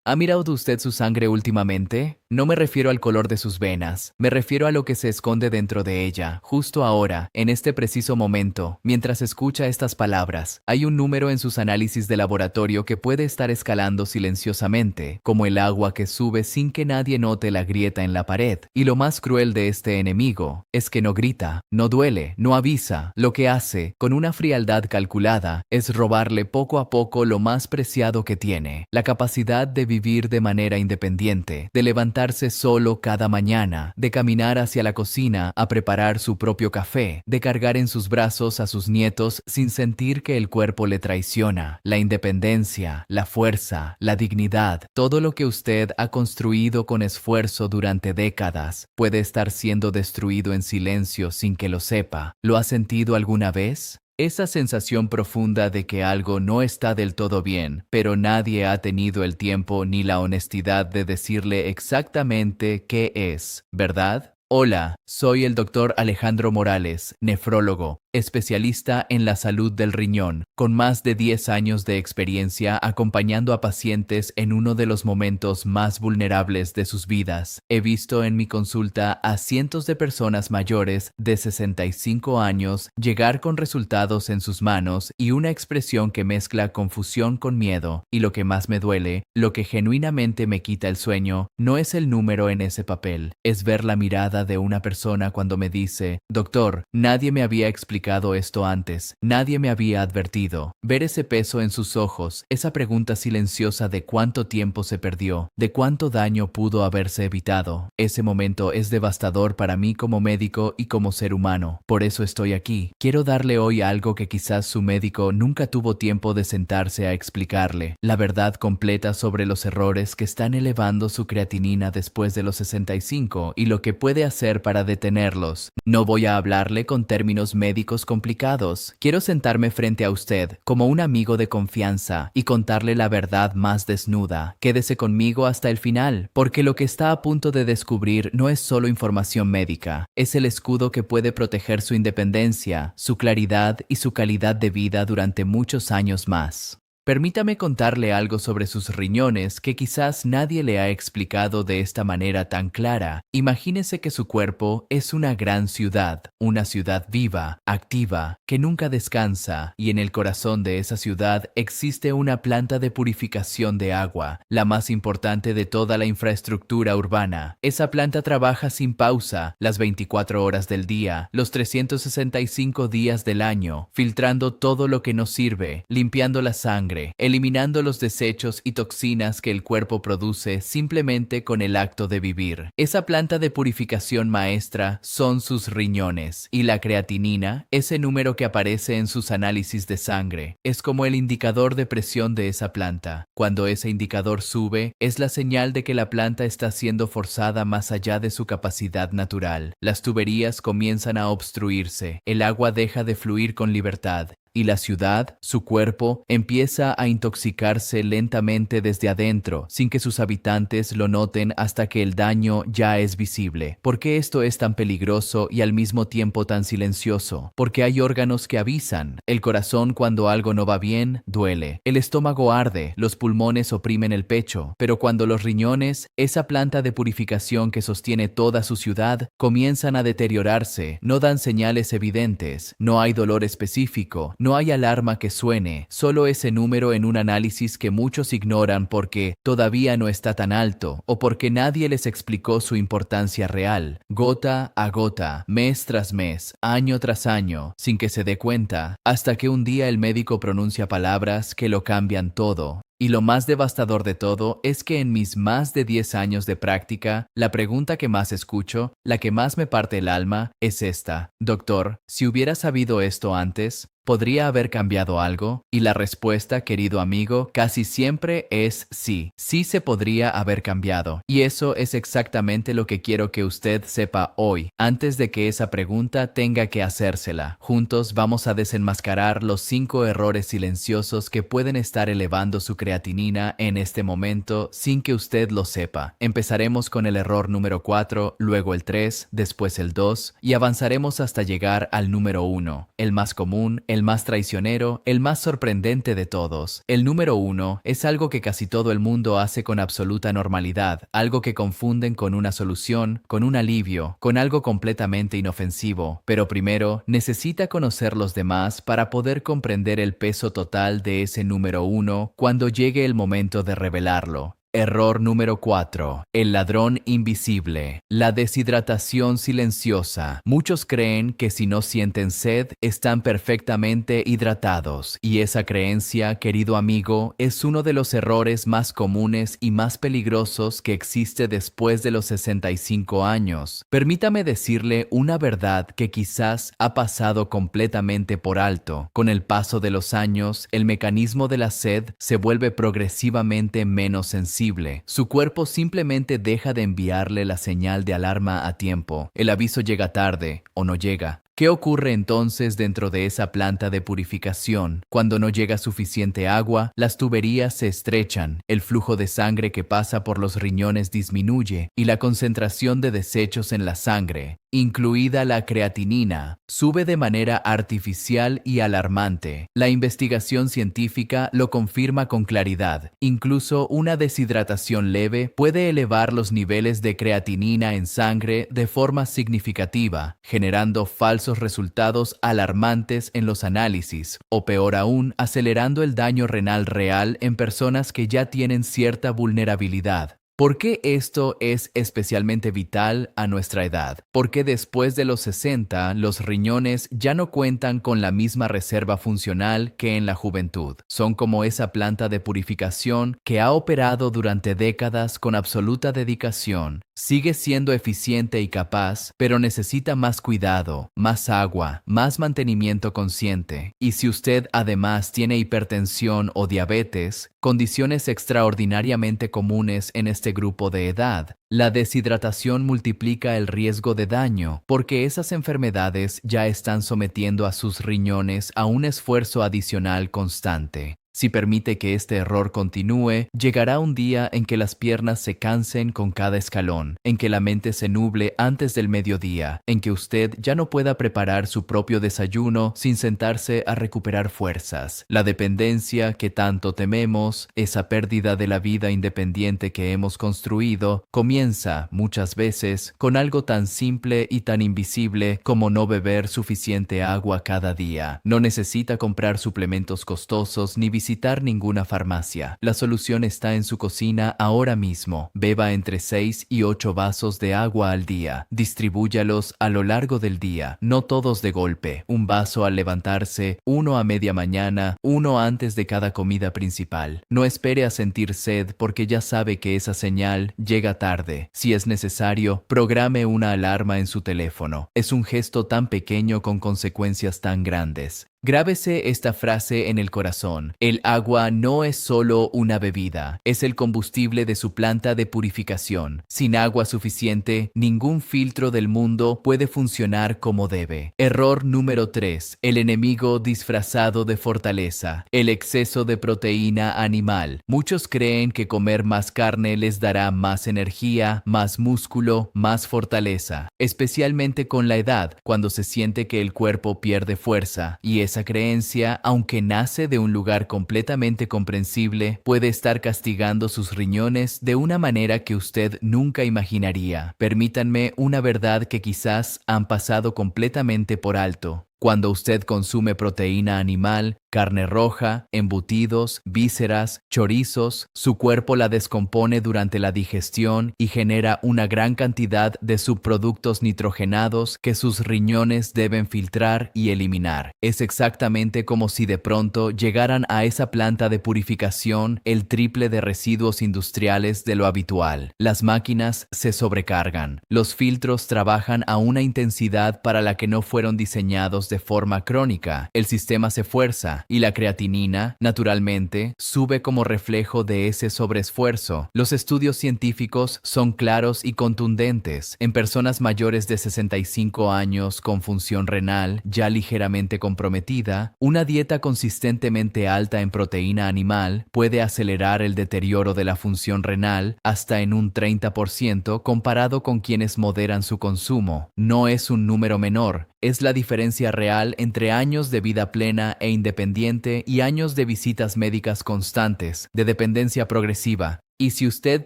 ¿Ha mirado usted su sangre últimamente? No me refiero al color de sus venas, me refiero a lo que se esconde dentro de ella, justo ahora, en este preciso momento, mientras escucha estas palabras. Hay un número en sus análisis de laboratorio que puede estar escalando silenciosamente, como el agua que sube sin que nadie note la grieta en la pared. Y lo más cruel de este enemigo es que no grita, no duele, no avisa. Lo que hace, con una frialdad calculada, es robarle poco a poco lo más preciado que tiene, la capacidad de vivir de manera independiente, de levantarse solo cada mañana, de caminar hacia la cocina a preparar su propio café, de cargar en sus brazos a sus nietos sin sentir que el cuerpo le traiciona. La independencia, la fuerza, la dignidad, todo lo que usted ha construido con esfuerzo durante décadas, puede estar siendo destruido en silencio sin que lo sepa. ¿Lo ha sentido alguna vez? Esa sensación profunda de que algo no está del todo bien, pero nadie ha tenido el tiempo ni la honestidad de decirle exactamente qué es, ¿verdad? Hola, soy el doctor Alejandro Morales, nefrólogo, especialista en la salud del riñón, con más de 10 años de experiencia acompañando a pacientes en uno de los momentos más vulnerables de sus vidas. He visto en mi consulta a cientos de personas mayores de 65 años llegar con resultados en sus manos y una expresión que mezcla confusión con miedo. Y lo que más me duele, lo que genuinamente me quita el sueño, no es el número en ese papel, es ver la mirada de una persona cuando me dice: doctor, nadie me había explicado esto antes, nadie me había advertido. Ver ese peso en sus ojos, esa pregunta silenciosa de cuánto tiempo se perdió, de cuánto daño pudo haberse evitado. Ese momento es devastador para mí como médico y como ser humano. Por eso estoy aquí. Quiero darle hoy algo que quizás su médico nunca tuvo tiempo de sentarse a explicarle: la verdad completa sobre los errores que están elevando su creatinina después de los 65 y lo que puede hacer para detenerlos. No voy a hablarle con términos médicos complicados. Quiero sentarme frente a usted como un amigo de confianza y contarle la verdad más desnuda. Quédese conmigo hasta el final, porque lo que está a punto de descubrir no es solo información médica, es el escudo que puede proteger su independencia, su claridad y su calidad de vida durante muchos años más. Permítame contarle algo sobre sus riñones que quizás nadie le ha explicado de esta manera tan clara. Imagínese que su cuerpo es una gran ciudad, una ciudad viva, activa, que nunca descansa, y en el corazón de esa ciudad existe una planta de purificación de agua, la más importante de toda la infraestructura urbana. Esa planta trabaja sin pausa, las 24 horas del día, los 365 días del año, filtrando todo lo que no sirve, limpiando la sangre, eliminando los desechos y toxinas que el cuerpo produce simplemente con el acto de vivir. Esa planta de purificación maestra son sus riñones, y la creatinina, ese número que aparece en sus análisis de sangre, es como el indicador de presión de esa planta. Cuando ese indicador sube, es la señal de que la planta está siendo forzada más allá de su capacidad natural. Las tuberías comienzan a obstruirse, el agua deja de fluir con libertad, y la ciudad, su cuerpo, empieza a intoxicarse lentamente desde adentro, sin que sus habitantes lo noten hasta que el daño ya es visible. ¿Por qué esto es tan peligroso y al mismo tiempo tan silencioso? Porque hay órganos que avisan. El corazón, cuando algo no va bien, duele. El estómago arde, los pulmones oprimen el pecho. Pero cuando los riñones, esa planta de purificación que sostiene toda su ciudad, comienzan a deteriorarse, no dan señales evidentes, no hay dolor específico, no hay alarma que suene, solo ese número en un análisis que muchos ignoran porque todavía no está tan alto o porque nadie les explicó su importancia real. Gota a gota, mes tras mes, año tras año, sin que se dé cuenta, hasta que un día el médico pronuncia palabras que lo cambian todo. Y lo más devastador de todo es que en mis más de 10 años de práctica, la pregunta que más escucho, la que más me parte el alma, es esta: doctor, si hubiera sabido esto antes, ¿podría haber cambiado algo? Y la respuesta, querido amigo, casi siempre es sí. Sí se podría haber cambiado. Y eso es exactamente lo que quiero que usted sepa hoy, antes de que esa pregunta tenga que hacérsela. Juntos vamos a desenmascarar los 5 errores silenciosos que pueden estar elevando su creatinina en este momento sin que usted lo sepa. Empezaremos con el error número 4, luego el 3, después el 2 y avanzaremos hasta llegar al número 1, el más común, el el más traicionero, el más sorprendente de todos. El número 1 es algo que casi todo el mundo hace con absoluta normalidad, algo que confunden con una solución, con un alivio, con algo completamente inofensivo. Pero primero, necesita conocer los demás para poder comprender el peso total de ese número 1 cuando llegue el momento de revelarlo. Error número 4. El ladrón invisible. La deshidratación silenciosa. Muchos creen que si no sienten sed, están perfectamente hidratados. Y esa creencia, querido amigo, es uno de los errores más comunes y más peligrosos que existe después de los 65 años. Permítame decirle una verdad que quizás ha pasado completamente por alto. Con el paso de los años, el mecanismo de la sed se vuelve progresivamente menos sensible. Su cuerpo simplemente deja de enviarle la señal de alarma a tiempo. El aviso llega tarde o no llega. ¿Qué ocurre entonces dentro de esa planta de purificación? Cuando no llega suficiente agua, las tuberías se estrechan, el flujo de sangre que pasa por los riñones disminuye y la concentración de desechos en la sangre, incluida la creatinina, sube de manera artificial y alarmante. La investigación científica lo confirma con claridad. Incluso una deshidratación leve puede elevar los niveles de creatinina en sangre de forma significativa, generando falsos resultados alarmantes en los análisis, o peor aún, acelerando el daño renal real en personas que ya tienen cierta vulnerabilidad. ¿Por qué esto es especialmente vital a nuestra edad? Porque después de los 60, los riñones ya no cuentan con la misma reserva funcional que en la juventud. Son como esa planta de purificación que ha operado durante décadas con absoluta dedicación. Sigue siendo eficiente y capaz, pero necesita más cuidado, más agua, más mantenimiento consciente. Y si usted además tiene hipertensión o diabetes, condiciones extraordinariamente comunes en este grupo de edad, la deshidratación multiplica el riesgo de daño, porque esas enfermedades ya están sometiendo a sus riñones a un esfuerzo adicional constante. Si permite que este error continúe, llegará un día en que las piernas se cansen con cada escalón, en que la mente se nuble antes del mediodía, en que usted ya no pueda preparar su propio desayuno sin sentarse a recuperar fuerzas. La dependencia que tanto tememos, esa pérdida de la vida independiente que hemos construido, comienza, muchas veces, con algo tan simple y tan invisible como no beber suficiente agua cada día. No necesita comprar suplementos costosos ni visitar ninguna farmacia. La solución está en su cocina ahora mismo. Beba entre 6 y 8 vasos de agua al día. Distribúyalos a lo largo del día, no todos de golpe. Un vaso al levantarse, uno a media mañana, uno antes de cada comida principal. No espere a sentir sed porque ya sabe que esa señal llega tarde. Si es necesario, programe una alarma en su teléfono. Es un gesto tan pequeño con consecuencias tan grandes. Grábese esta frase en el corazón. El agua no es solo una bebida, es el combustible de su planta de purificación. Sin agua suficiente, ningún filtro del mundo puede funcionar como debe. Error número 3. El enemigo disfrazado de fortaleza. El exceso de proteína animal. Muchos creen que comer más carne les dará más energía, más músculo, más fortaleza. Especialmente con la edad, cuando se siente que el cuerpo pierde fuerza. Y esa creencia, aunque nace de un lugar completamente comprensible, puede estar castigando sus riñones de una manera que usted nunca imaginaría. Permítanme una verdad que quizás han pasado completamente por alto. Cuando usted consume proteína animal, carne roja, embutidos, vísceras, chorizos, su cuerpo la descompone durante la digestión y genera una gran cantidad de subproductos nitrogenados que sus riñones deben filtrar y eliminar. Es exactamente como si de pronto llegaran a esa planta de purificación el triple de residuos industriales de lo habitual. Las máquinas se sobrecargan. Los filtros trabajan a una intensidad para la que no fueron diseñados de forma crónica. El sistema se fuerza y la creatinina, naturalmente, sube como reflejo de ese sobreesfuerzo. Los estudios científicos son claros y contundentes. En personas mayores de 65 años con función renal ya ligeramente comprometida, una dieta consistentemente alta en proteína animal puede acelerar el deterioro de la función renal hasta en un 30% comparado con quienes moderan su consumo. No es un número menor, Es la diferencia real entre años de vida plena e independiente y años de visitas médicas constantes, de dependencia progresiva. Y si usted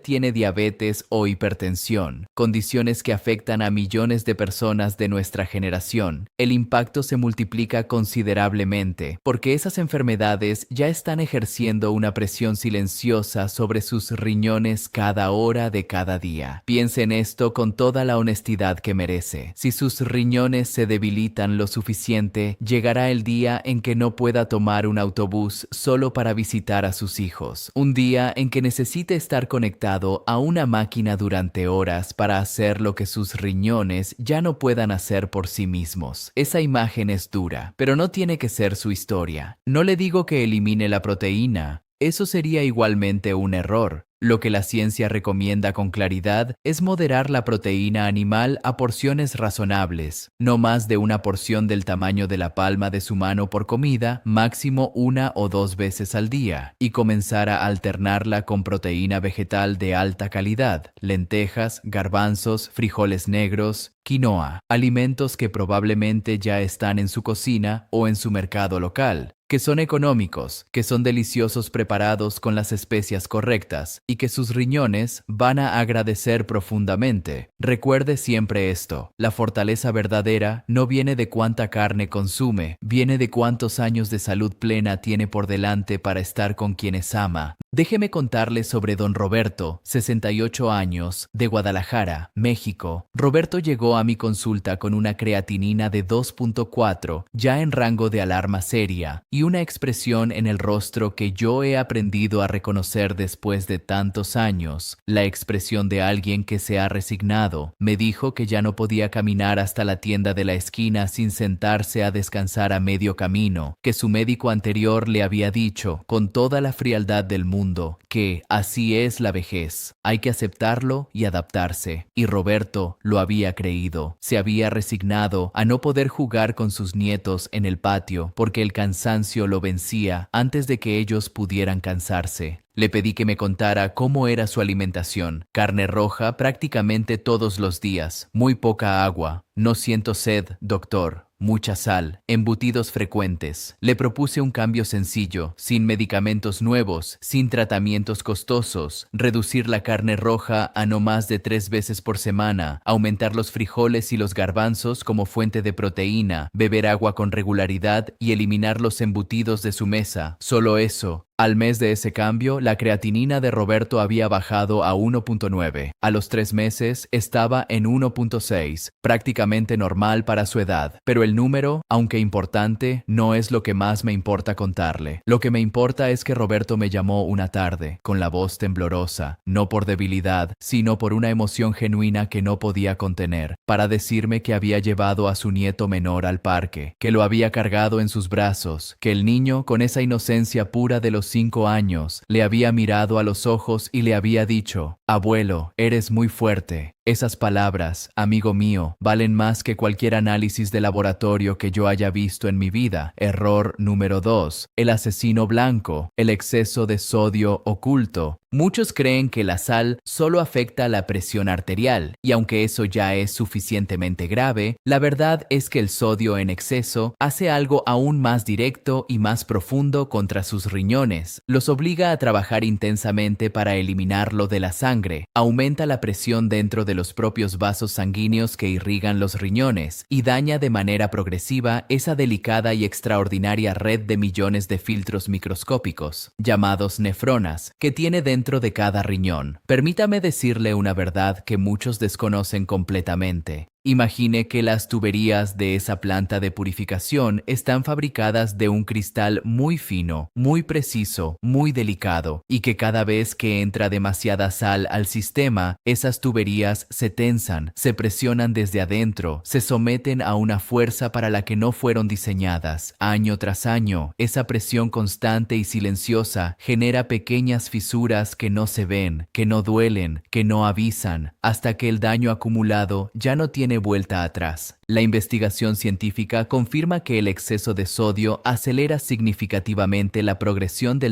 tiene diabetes o hipertensión, condiciones que afectan a millones de personas de nuestra generación, el impacto se multiplica considerablemente, porque esas enfermedades ya están ejerciendo una presión silenciosa sobre sus riñones cada hora de cada día. Piense en esto con toda la honestidad que merece. Si sus riñones se debilitan lo suficiente, llegará el día en que no pueda tomar un autobús solo para visitar a sus hijos. Un día en que necesite estar conectado a una máquina durante horas para hacer lo que sus riñones ya no puedan hacer por sí mismos. Esa imagen es dura, pero no tiene que ser su historia. No le digo que elimine la proteína. Eso sería igualmente un error. Lo que la ciencia recomienda con claridad es moderar la proteína animal a porciones razonables, no más de una porción del tamaño de la palma de su mano por comida, máximo 1 o 2 veces al día, y comenzar a alternarla con proteína vegetal de alta calidad, lentejas, garbanzos, frijoles negros, quinoa, alimentos que probablemente ya están en su cocina o en su mercado local, que son económicos, que son deliciosos preparados con las especias correctas y que sus riñones van a agradecer profundamente. Recuerde siempre esto: la fortaleza verdadera no viene de cuánta carne consume, viene de cuántos años de salud plena tiene por delante para estar con quienes ama. Déjeme contarle sobre don Roberto, 68 años, de Guadalajara, México. Roberto llegó a mi consulta con una creatinina de 2.4, ya en rango de alarma seria, y una expresión en el rostro que yo he aprendido a reconocer después de tantos años, la expresión de alguien que se ha resignado. Me dijo que ya no podía caminar hasta la tienda de la esquina sin sentarse a descansar a medio camino, que su médico anterior le había dicho, con toda la frialdad del mundo, que así es la vejez, hay que aceptarlo y adaptarse. Y Roberto lo había creído. Se había resignado a no poder jugar con sus nietos en el patio porque el cansancio lo vencía antes de que ellos pudieran cansarse. Le pedí que me contara cómo era su alimentación. Carne roja prácticamente todos los días, muy poca agua. No siento sed, doctor. Mucha sal, embutidos frecuentes. Le propuse un cambio sencillo, sin medicamentos nuevos, sin tratamientos costosos, reducir la carne roja a no más de 3 veces por semana, aumentar los frijoles y los garbanzos como fuente de proteína, beber agua con regularidad y eliminar los embutidos de su mesa. Solo eso. Al mes de ese cambio, la creatinina de Roberto había bajado a 1.9. A los 3 meses estaba en 1.6, prácticamente normal para su edad. Pero el número, aunque importante, no es lo que más me importa contarle. Lo que me importa es que Roberto me llamó una tarde, con la voz temblorosa, no por debilidad, sino por una emoción genuina que no podía contener, para decirme que había llevado a su nieto menor al parque, que lo había cargado en sus brazos, que el niño, con esa inocencia pura de los 5 años, le había mirado a los ojos y le había dicho: «Abuelo, eres muy fuerte». Esas palabras, amigo mío, valen más que cualquier análisis de laboratorio que yo haya visto en mi vida. Error número 2. El asesino blanco, el exceso de sodio oculto. Muchos creen que la sal solo afecta la presión arterial, y aunque eso ya es suficientemente grave, la verdad es que el sodio en exceso hace algo aún más directo y más profundo contra sus riñones. Los obliga a trabajar intensamente para eliminarlo de la sangre, aumenta la presión dentro de los propios vasos sanguíneos que irrigan los riñones y daña de manera progresiva esa delicada y extraordinaria red de millones de filtros microscópicos, llamados nefronas, que tiene dentro de cada riñón. Permítame decirle una verdad que muchos desconocen completamente. Imagine que las tuberías de esa planta de purificación están fabricadas de un cristal muy fino, muy preciso, muy delicado, y que cada vez que entra demasiada sal al sistema, esas tuberías se tensan, se presionan desde adentro, se someten a una fuerza para la que no fueron diseñadas. Año tras año, esa presión constante y silenciosa genera pequeñas fisuras que no se ven, que no duelen, que no avisan, hasta que el daño acumulado ya no tiene vuelta atrás. La investigación científica confirma que el exceso de sodio acelera significativamente la progresión del